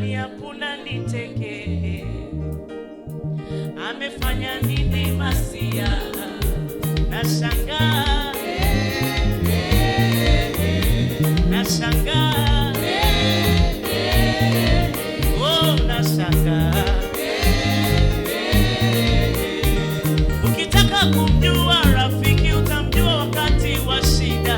Shukrani hakuna niteke, amefanya nini Masia? Nashangaa, nashangaa, oh nashangaa. Ukitaka kumjua rafiki utamjua wakati wa shida.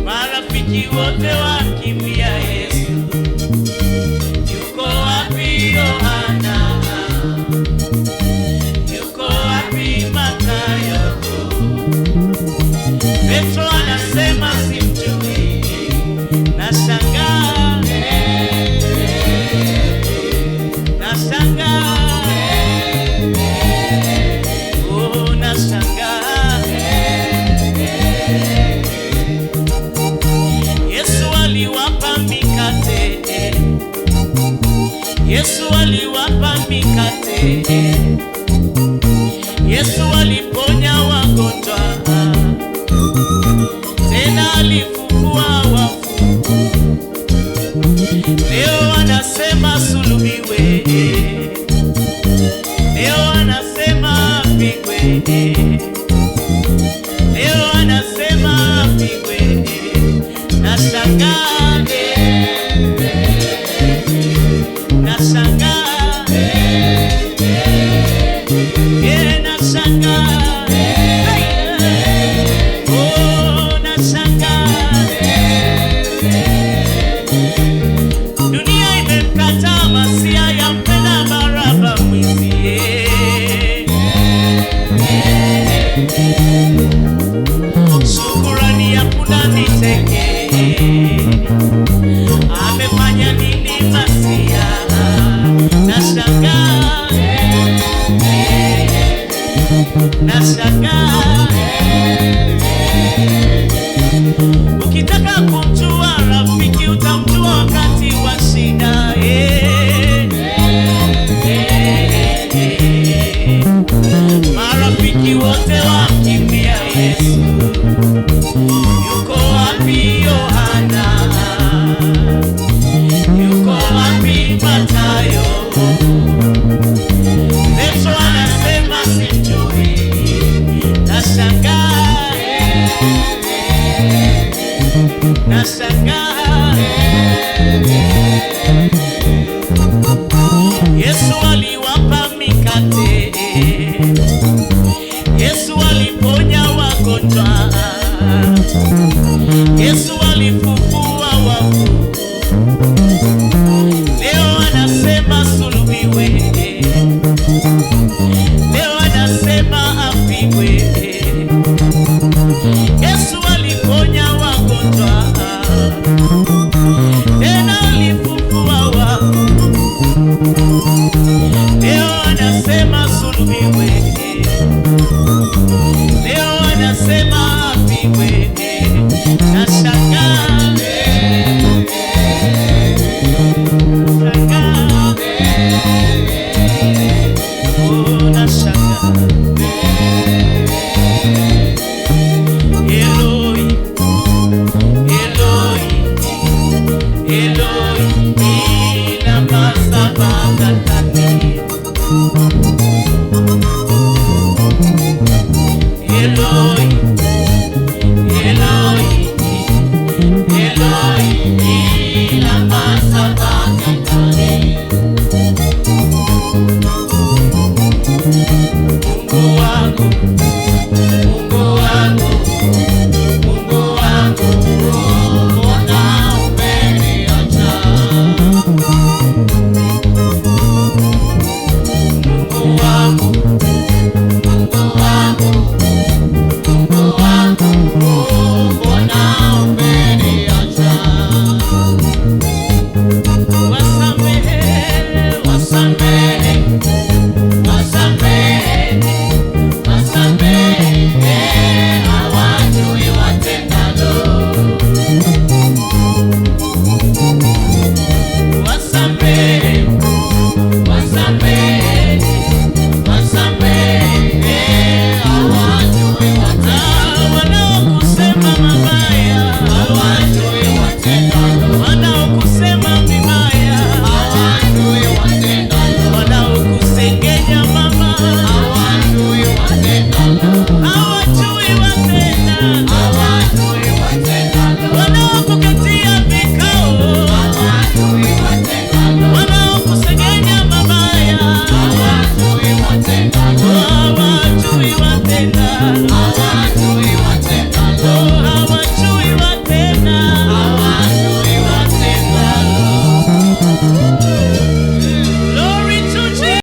Marafiki wote wakimbia Yesu. Yuko wapi Yohana? Yuko wapi Mathayo? Petro anasema simjui. Nashangaa, nashangaa, oh nashangaa. Yesu aliwapa mikate, Yesu aliwapa mikate, Yesu aliponya wagonjwa, tena alifufua wafu. Leo anasema sulubiwe, leo anasema apigwe, leo anasema apigwe. Nashangaa, nashangaa, nashangaa, oh nashangaa. Dunia imemkataa Masia, yampenda Baraba mwizi. Shukrani hakuna niteke, amefanya nini Masia? Nashangaa, nashangaa. Ukitaka kumjua rafiki utamjua wakati wa shida. Marafiki wote wakimbia Yesu. Yuko wapi Yohana? Yuko wapi Mathayo? Petro anasema simjui. Nashangaa, nashangaa. Yesu aliwapa mikate, Yesu aliponya wagonjwa, Yesu alifufua wafu. Leo anasema sulubiwe, leo anasema apigwe. Yesu aliponya wagonjwa, tena alifufua wafu. Leo anasema sulubiwe, leo anasema apigwe. Nashangaa, nashangaa, oh nashangaa. Eloi, Eloi, Eloi, lama sabachthani. Eloi, Eloi, Eloi, lama sabachthani. Mungu wangu, Mungu wangu, Mungu wangu, mbona umeniacha? Mungu wangu, Mungu wangu, wakati